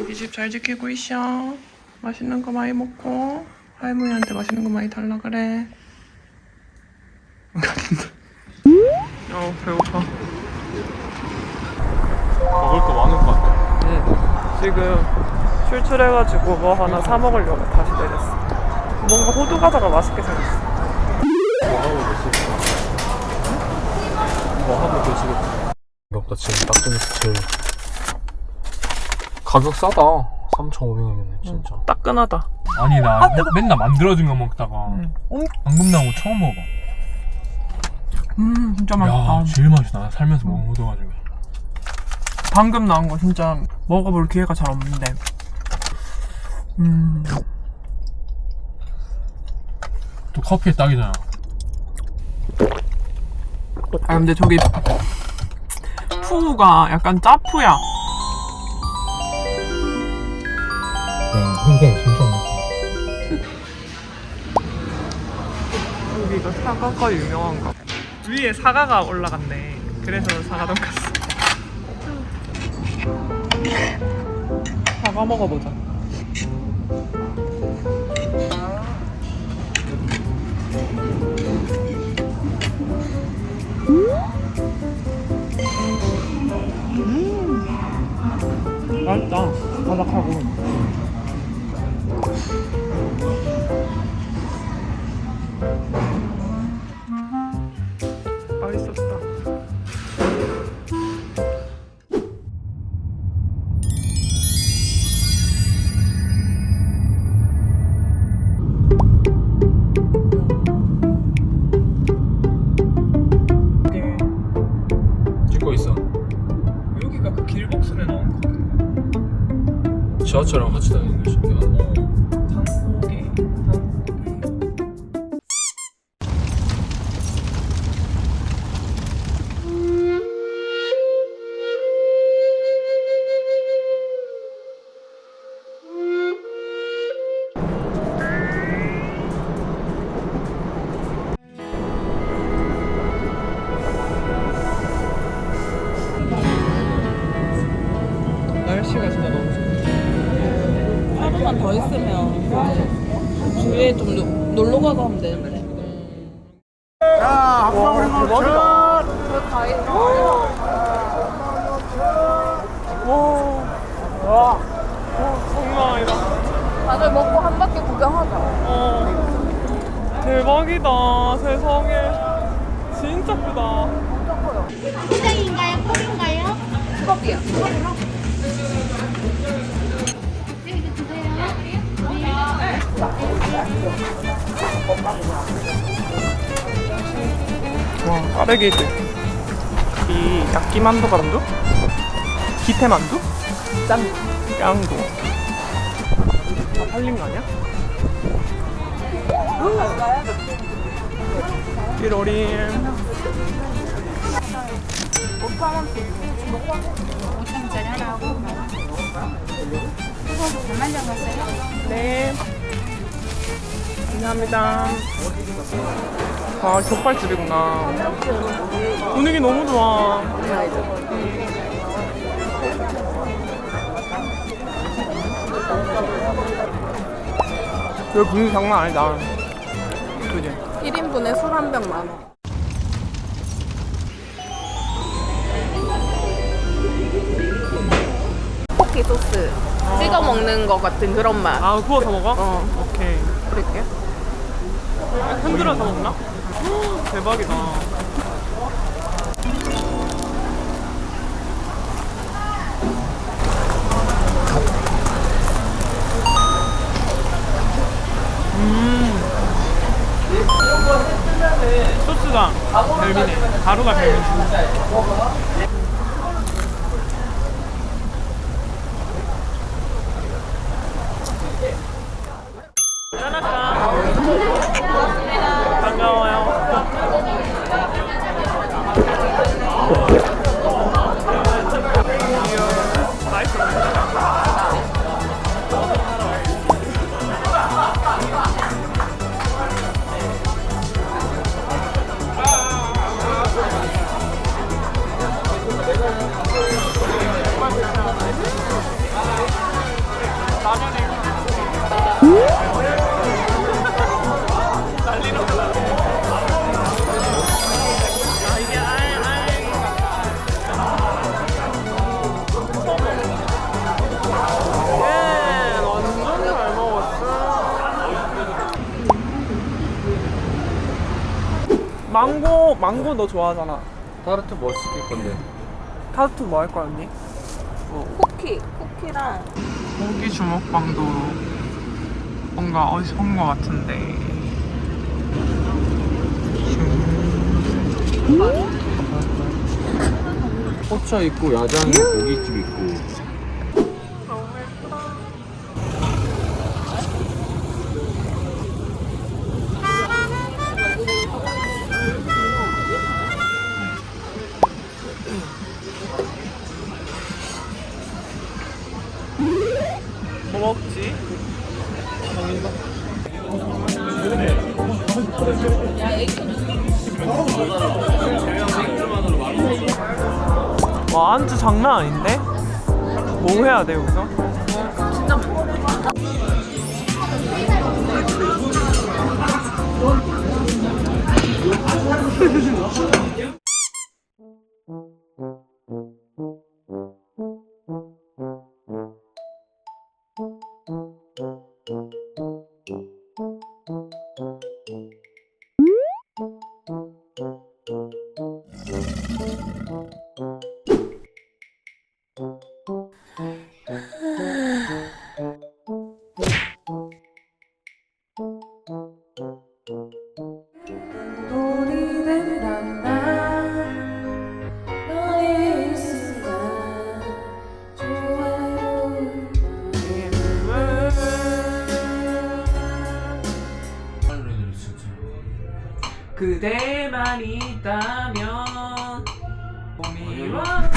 이 집 잘 지키고 있어. 맛있는 거 많이 먹고 할머니한테 맛있는 거 많이 달라 그래. 배고파. 먹을 거 많은 것 같아. 응. 지금 출출해가지고 뭐 하나 사 먹으려고 다시 내렸어. 뭔가 호두 과자가 맛있게 생겼어. 뭐 하고 계시겠다. 이거보다 지금 딱 중에서 제일 가격 싸다. 3,500원이네 진짜. 따끈하다. 아니 나 맨날 만들어진 거 먹다가 방금 나온 거 처음 먹어봐. 진짜 야 맛있다. 제일 맛있다. 나 살면서 먹은 거 가지고. 방금 나온 거 진짜 먹어볼 기회가 잘 없는데. 또 커피에 딱이잖아. 아 근데 저기 푸가 약간 짜푸야. 야 홍콩 진짜 많다. 여기가 사과가 유명한가 봐. 위에 사과가 올라갔네. 그래서 사과 돈까스. 사과 먹어보자. 맛있다. 바삭하고. 맛있었다. 찍고 있어. 여기가 그 길복순에 나온 거 같은데. 지하철이랑 같이 다니는 게 신기하다. 단속에. 날씨가 진짜 너무 좋다. 하루만 더 있으면 주위에 좀 놀러 가고 하면 되는데. 와, 대박이다. 와, 장난 아니다. 다들 먹고 한 바퀴 구경하자. 대박이다. 세상에. 진짜 크다. 포장인가요? 컵인가요? 수박이야. 이거 드세요. 와, 까베기들. 이 야끼만두 만두? 기태만두? 짱. 짱구. 다 팔린 거 아니야? 띠로림. 5천짜리 하나 하고. 몇만 잡았어요? 네. 감사합니다. 아, 족발집이구나. 분위기 너무 좋아. 여기 분위기 장난 아니다. 그지? 1인분에 술 한 병 10,000원. 떡볶이 소스 찍어 먹는 거 같은 그런 맛. 아, 구워서 먹어? 어. 오케이. 그럴게. 흔들어서 먹나? 대박이다. 소스가 별미네. 가루가 별미네. 짠하다. 반가워요. 맛있어. 망고 너 좋아하잖아. 타르트 뭐 시킬 건데? 타르트 뭐 할 거야 언니? 쿠키랑 고기 주먹빵도 뭔가 어디서 본 거 같은데. 포차 있고 야장 고깃집 있고. 뭐 먹지? 와 안주 장난 아닌데? 뭐 해야 돼 여기서? 진짜 많아. 그대만 있다면 봄이와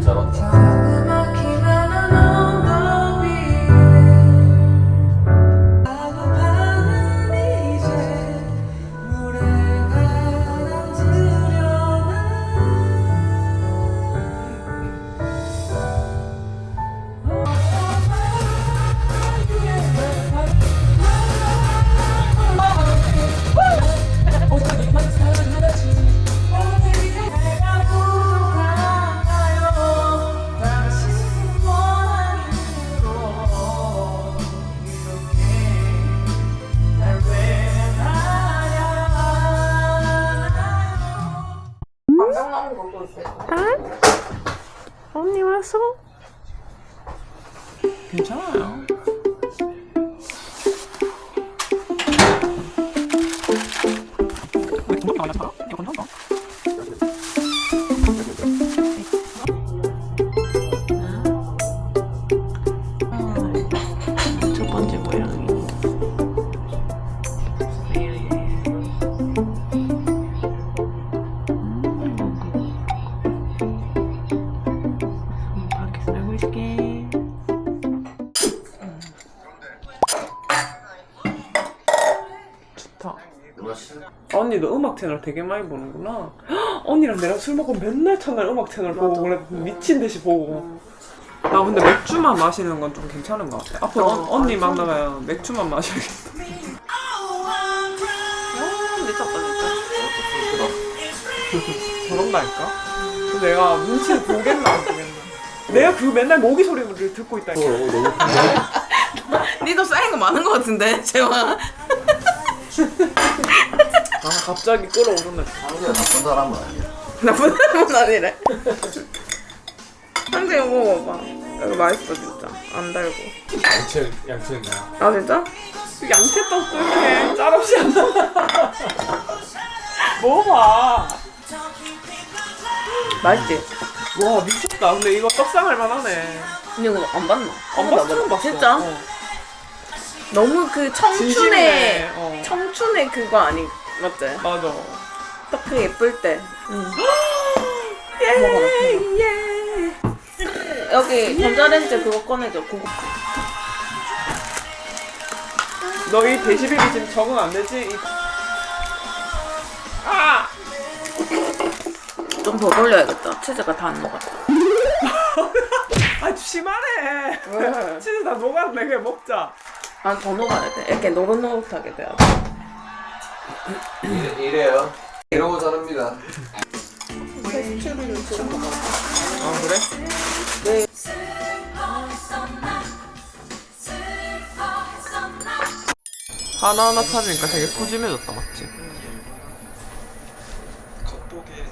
잘한다. 언니 왔어? 괜찮아요. 왜 중독 나냐? 이거 괜찮다. 첫 번째 모양이. 좋다. 언니 너 음악 채널 되게 많이 보는구나. 언니랑 내랑 술 먹고 맨날 첫날 음악 채널 보고 그래 미친 듯이 보고. 나 근데 맥주만 마시는 건 좀 괜찮은 것 같아. 앞으로 언니 만나면 맥주만 마셔야겠다. 미쳤다 진짜. 저런다니까? 그래서 내가 눈치를 보겠나 안 보겠나. 내가 그 맨날 모기 소리를 듣고 있다니까. 너무 니도 쌓인 거 많은 거 같은데 재화. 아 갑자기 끌어오르네. 상대가 나쁜 사람은 아니야. 나쁜 사람은 아니래. 한개 먹어봐. 이거 맛있어 진짜. 안 달고. 양치했나? 아 진짜? 양채 떡도 이렇게 짤없이 안 나와. 먹어봐. 맛있지? 와 미쳤다. 근데 이거 떡상할 만하네. 근데 이거 안 봤나? 안 봤어, 처음 봤어. 진짜? 어. 너무 그 청춘의 진심이네. 어. 청춘의 그거 아니 맞지? 맞아. 딱 그 예쁠 때. 예. 여기 전자레인지 그거 꺼내줘. 그거. 너 이 데시벨이 지금 적응 안 되지? 아! 좀 더 돌려야겠다. 치즈가 다 안 녹았다. 아 심하네. 왜? 치즈 다 녹았네. 그냥 먹자. 아, 더 녹아야 돼. 이렇게 노릇노릇하게 돼야 돼. 이래요. 이러고 자랍니다. 아 그래? 네. 하나하나 찾으니까 되게 푸짐해졌다, 맞지? 겉보기에는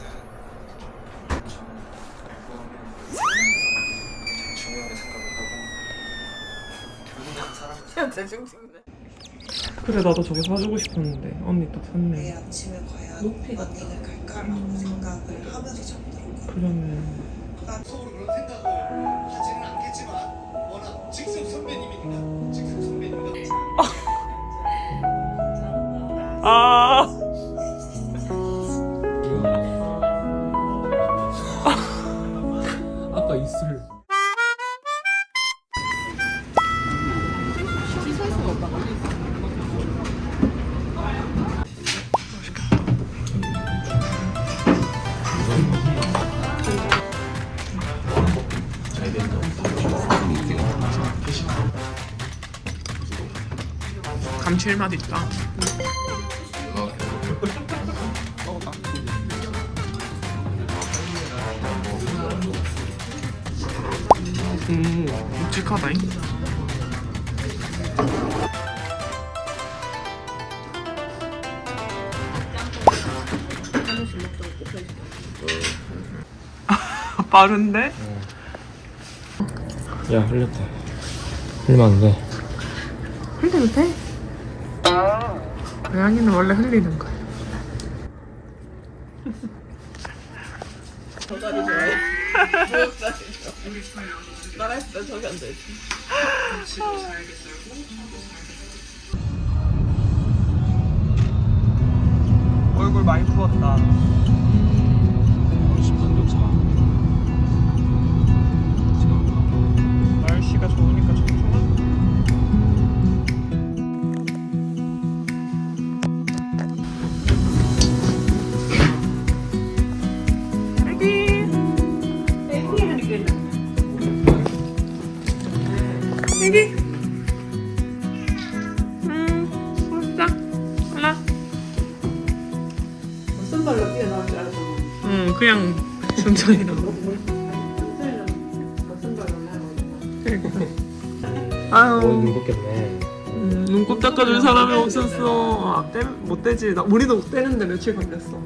중요하게 생각을 하고 진짜 중식네. 그래 나도 저거 사주고 싶었는데 언니 딱 샀네. 내일 아침에 과연 언니는 갈까라고 생각을 하면서 잡더라고요. 그러네. 속으로 그런 생각을 하지는 않겠지만 워낙 직속 선배님이니까 직속 선배님이니까 아. 아까 이슬. 감칠맛 있다. 묵직하다잉. 빠른데? 야 흘렸다. 흘리면 안 돼. 흘려도 돼? 고양이는 원래 흘리는 거야. 저 자리 좋아해. 부엌 자리 좋아. 나갈 때 저기 앉아있지. 얼굴 많이 부었다. 날씨가 좋으니까 좋구나. 애기. 보자. 하나. 무슨 발로 뛰어나올 줄 알았어. 응, 그냥 천천히 나와. 무슨 발로 나오는 아유, 무겁겠네. 눈곱 닦아줄 사람이 없었어. 아, 못 떼지. 우리도 떼는데 며칠 걸렸어.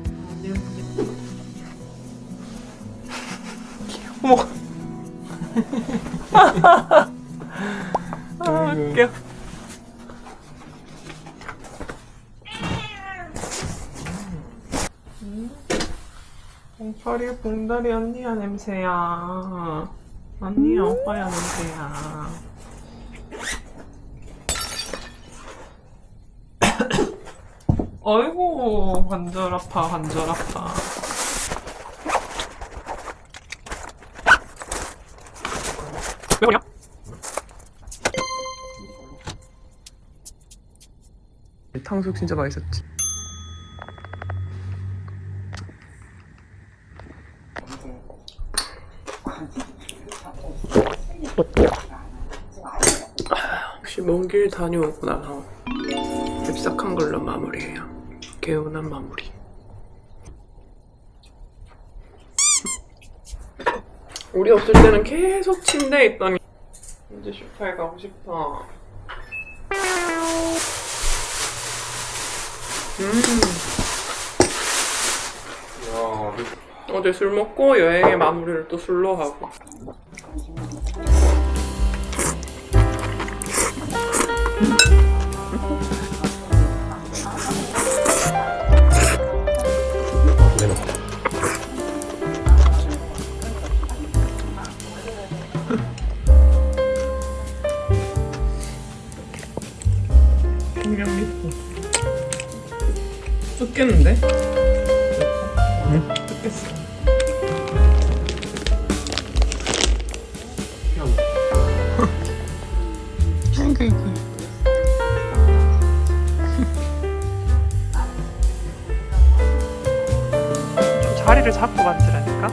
어머. 아, 웃겨. 봉파리 봉다리 언니야 냄새야. 언니야 오빠야 냄새야. 어이구 관절 아파 관절 아파. 왜 그러냐? 탕수육 진짜 맛있었지. 혹시 먼 길 다녀오고 나서 립삭한 걸로 마무리해요. 개운한 마무리. 우리 없을 때는 계속 침대에 있더니 이제 소파에 가고 싶어. 어제 술 먹고 여행의 마무리를 또 술로 하고. 그냥 믿고 뜯겠는데? 응? 뜯겠어. 좀 자리를 잡고 만지라니까?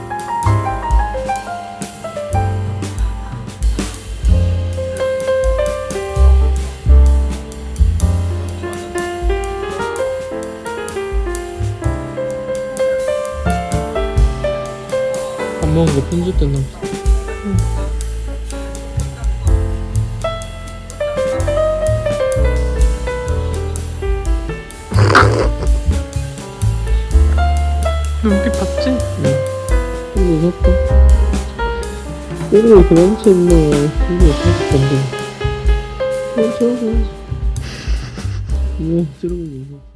밥 먹은 거 편집됐나 보다. 눈빛 봤지? 무섭다. 이거 이렇게 넘쳐있나. 이거 다시 건데. 저러고. 이거 저러고.